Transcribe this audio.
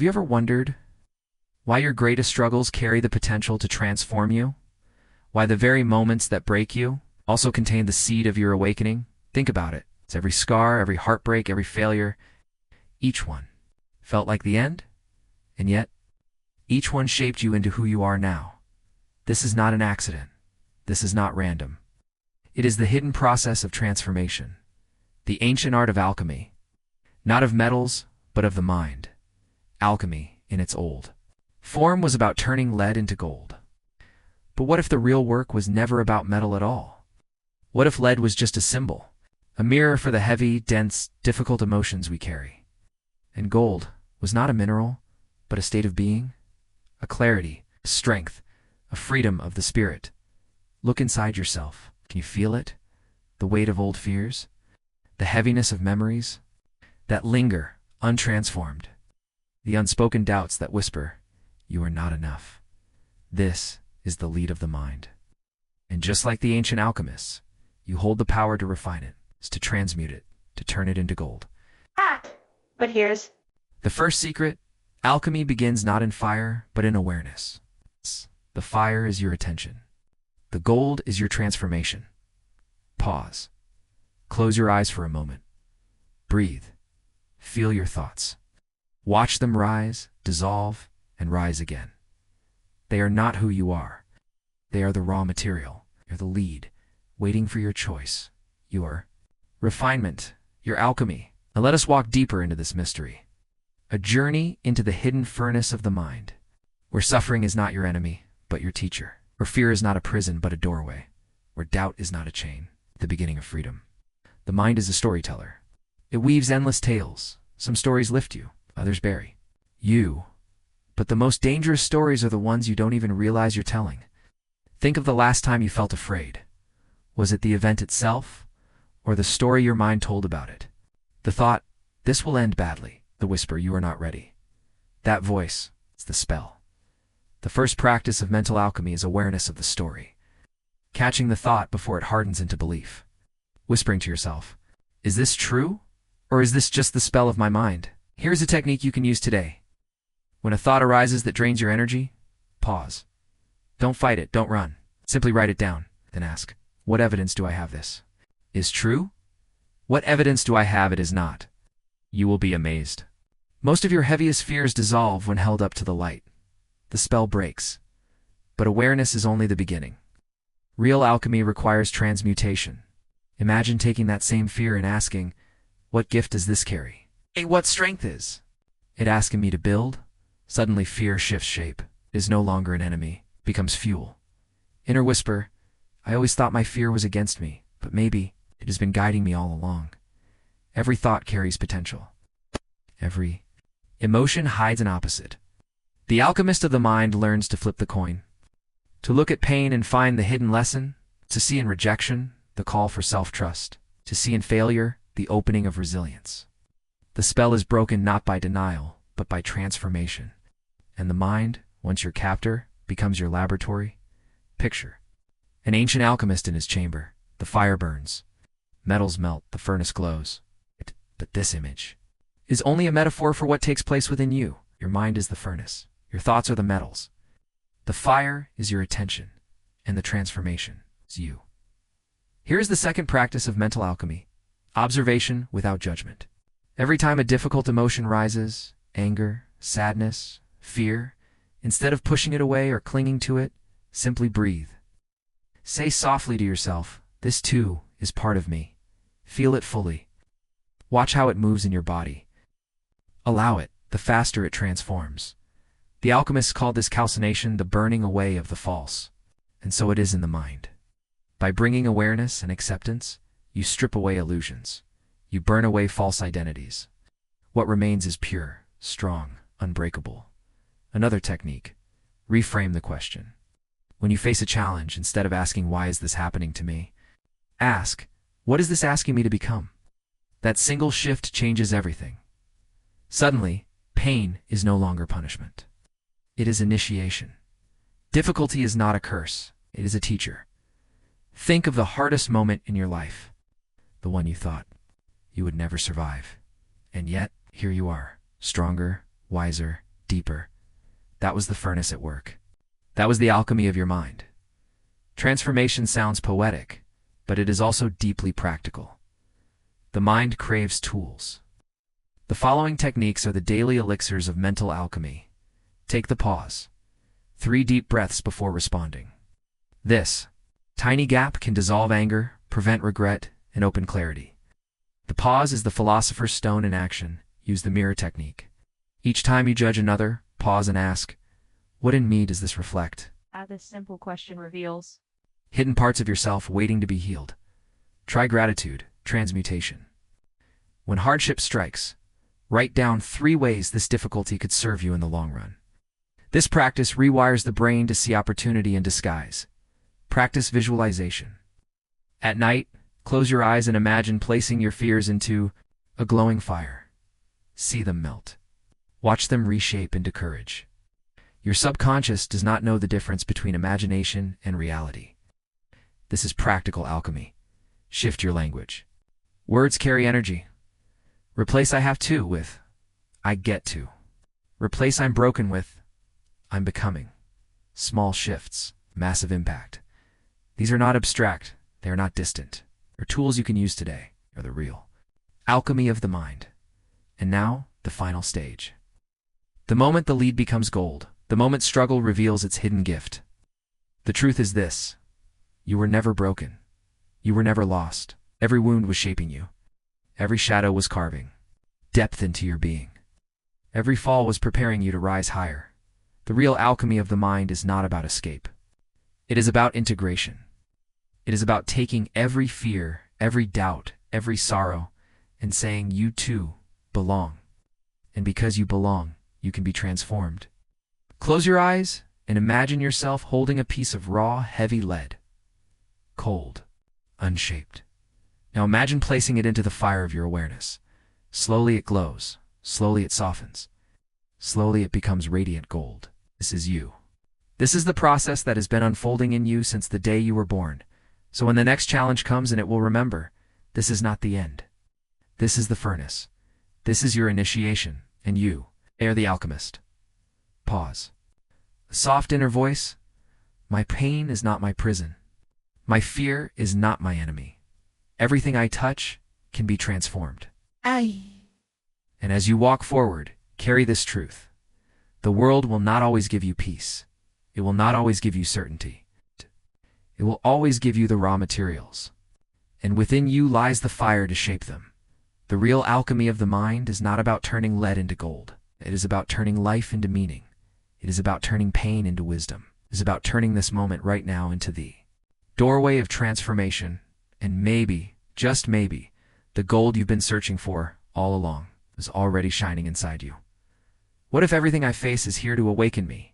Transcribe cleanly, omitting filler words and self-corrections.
you ever wondered why your greatest struggles carry the potential to transform you? Why the very moments that break you also contain the seed of your awakening? Think about it. It's every scar, every heartbreak, every failure. Each one felt like the end, and yet each one shaped you into who you are now. This is not an accident. This is not random. It is the hidden process of transformation, the ancient art of alchemy, not of metals, but of the mind. Alchemy, in its old form, was about turning lead into gold. But what if the real work was never about metal at all? What if lead was just a symbol, a mirror for the heavy, dense, difficult emotions we carry? And gold was not a mineral, but a state of being, a clarity, a strength, a freedom of the spirit. Look inside yourself. Can you feel it? The weight of old fears? The heaviness of memories that linger, untransformed? The unspoken doubts that whisper, "You are not enough." This is the lead of the mind. And just like the ancient alchemists, you hold the power to refine it, to transmute it, to turn it into gold. But here's The first secret: alchemy begins not in fire, but in awareness. The fire is your attention. The gold is your transformation. Pause. Close your eyes for a moment. Breathe. Feel your thoughts. Watch them rise, dissolve, and rise again. They are not who you are. They are the raw material. You're the lead, waiting for your choice. Your refinement, your alchemy. Now let us walk deeper into this mystery. A journey into the hidden furnace of the mind, where suffering is not your enemy, but your teacher. Where fear is not a prison, but a doorway. Where doubt is not a chain, the beginning of freedom. The mind is a storyteller. It weaves endless tales. Some stories lift you, others bury you. But the most dangerous stories are the ones you don't even realize you're telling. Think of the last time you felt afraid. Was it the event itself, or the story your mind told about it? The thought, "This will end badly." The whisper, "You are not ready." That voice, it's the spell. The first practice of mental alchemy is awareness of the story. Catching the thought before it hardens into belief. Whispering to yourself, "Is this true? Or is this just the spell of my mind?" Here's a technique you can use today. When a thought arises that drains your energy, pause. Don't fight it, don't run. Simply write it down, then ask, what evidence do I have this is true? What evidence do I have it is not? You will be amazed. Most of your heaviest fears dissolve when held up to the light. The spell breaks. But awareness is only the beginning. Real alchemy requires transmutation. Imagine taking that same fear and asking, what gift does this carry? What strength is it asking me to build? Suddenly fear shifts shape, is no longer an enemy, becomes fuel. Inner whisper, I always thought my fear was against me, but maybe it has been guiding me all along. Every thought carries potential. Every emotion hides an opposite. The alchemist of the mind learns to flip the coin, to look at pain and find the hidden lesson, to see in rejection the call for self-trust, to see in failure the opening of resilience. The spell is broken not by denial, but by transformation. And the mind, once your captor, becomes your laboratory. Picture an ancient alchemist in his chamber. The fire burns. Metals melt, the furnace glows. But this image is only a metaphor for what takes place within you. Your mind is the furnace. Your thoughts are the metals. The fire is your attention, and the transformation is you. Here is the second practice of mental alchemy: observation without judgment. Every time a difficult emotion rises, anger, sadness, fear, instead of pushing it away or clinging to it, simply breathe. Say softly to yourself, "This too is part of me." Feel it fully. Watch how it moves in your body. Allow it, the faster it transforms. The alchemists called this calcination the burning away of the false. And so it is in the mind. By bringing awareness and acceptance, you strip away illusions. You burn away false identities. What remains is pure, strong, unbreakable. Another technique: reframe the question. When you face a challenge, instead of asking, "Why is this happening to me?" ask, "What is this asking me to become?" That single shift changes everything. Suddenly, pain is no longer punishment. It is initiation. Difficulty is not a curse, it is a teacher. Think of the hardest moment in your life, the one you thought you would never survive. And yet, here you are, stronger, wiser, deeper. That was the furnace at work. That was the alchemy of your mind. Transformation sounds poetic, but it is also deeply practical. The mind craves tools. The following techniques are the daily elixirs of mental alchemy. Take the pause. 3 deep breaths before responding. This tiny gap can dissolve anger, prevent regret, and open clarity. The pause is the philosopher's stone in action. Use the mirror technique. Each time you judge another, pause and ask, what in me does this reflect? This simple question reveals Hidden parts of yourself waiting to be healed. Try gratitude, transmutation. When hardship strikes, write down 3 ways this difficulty could serve you in the long run. This practice rewires the brain to see opportunity in disguise. Practice visualization. At night, close your eyes and imagine placing your fears into a glowing fire. See them melt. Watch them reshape into courage. Your subconscious does not know the difference between imagination and reality. This is practical alchemy. Shift your language. Words carry energy. Replace I have to with I get to. Replace I'm broken with I'm becoming. Small shifts, massive impact. These are not abstract. They are not distant. They're tools you can use today. They're the real alchemy of the mind. And now, the final stage. The moment the lead becomes gold, the moment struggle reveals its hidden gift. The truth is this: you were never broken. You were never lost. Every wound was shaping you. Every shadow was carving depth into your being. Every fall was preparing you to rise higher. The real alchemy of the mind is not about escape. It is about integration. It is about taking every fear, every doubt, every sorrow, and saying you too belong. And because you belong, you can be transformed. Close your eyes and imagine yourself holding a piece of raw, heavy lead. Cold, unshaped. Now imagine placing it into the fire of your awareness. Slowly it glows. Slowly it softens. Slowly it becomes radiant gold. This is you. This is the process that has been unfolding in you since the day you were born. So when the next challenge comes, and it will remember, this is not the end. This is the furnace. This is your initiation, and you are the alchemist. Pause. A soft inner voice. My pain is not my prison. My fear is not my enemy. Everything I touch can be transformed. And as you walk forward, carry this truth. The world will not always give you peace. It will not always give you certainty. It will always give you the raw materials. And within you lies the fire to shape them. The real alchemy of the mind is not about turning lead into gold. It is about turning life into meaning. It is about turning pain into wisdom. It is about turning this moment right now into the doorway of transformation. And maybe, just maybe, the gold you've been searching for all along is already shining inside you. What if everything I face is here to awaken me,